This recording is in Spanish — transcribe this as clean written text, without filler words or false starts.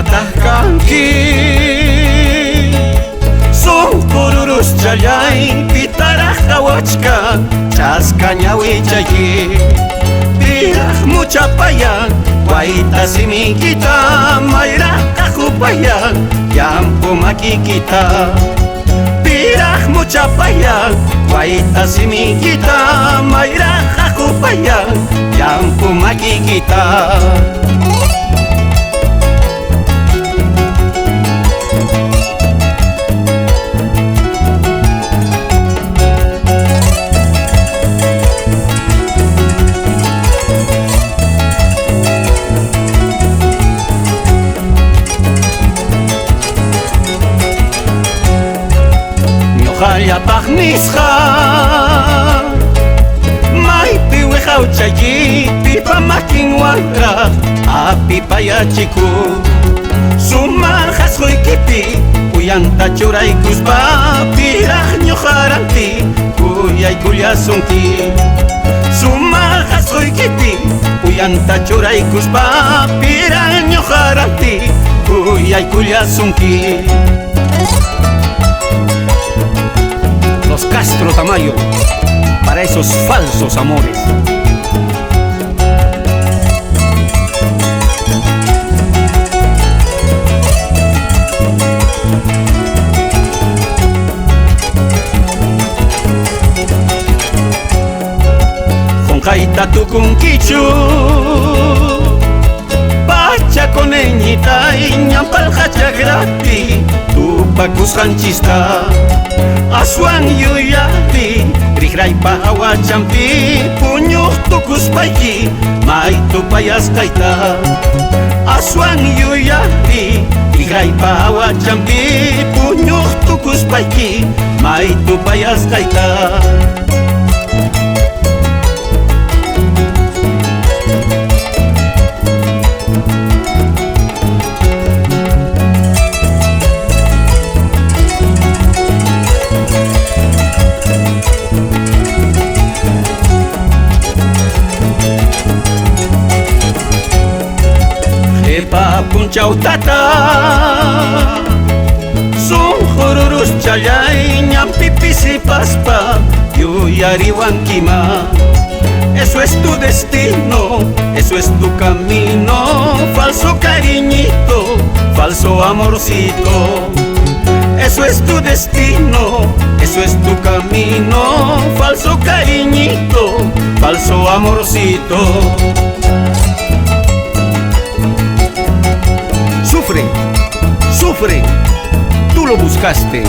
ñataqkanki son kururus challay pitaraq qawachka chasqa ñawichayi piraq muchapayan wayta simikita mayraq qajupayan llampu makikita piraq muchapayan wayta simikita mayraq qajupayan llampu makikita. Ñuqallapaq nisqa maypi wiqawchayi pipa makinwanraq apipayachikku sumaq qhasquykipi uyanta churaykuspa piraq ñuqaranti kuyaykullasunki sumaq qhasquykipi uyanta churaykuspa piraq ñuqaranti kuyaykullasunki. Los Castro Tamayo, para esos falsos amores. Jonjaita tukunkichu pachakoneñita y ñampalqachagrati tupakusqanchista aswan yuyapi riqraypa awachampi puñuq tukuspayki maytu payasqayta aswan yuyapi riqraypa awachampi puñuq tukuspayki maytu payasqayta. Punchautata son jururus challay ñampipisi paspa yuyariwankima. Eso es tu destino, eso es tu camino, falso cariñito, falso amorcito. Eso es tu destino, eso es tu camino, falso cariñito, falso amorcito. Sufre, sufre, tú lo buscaste.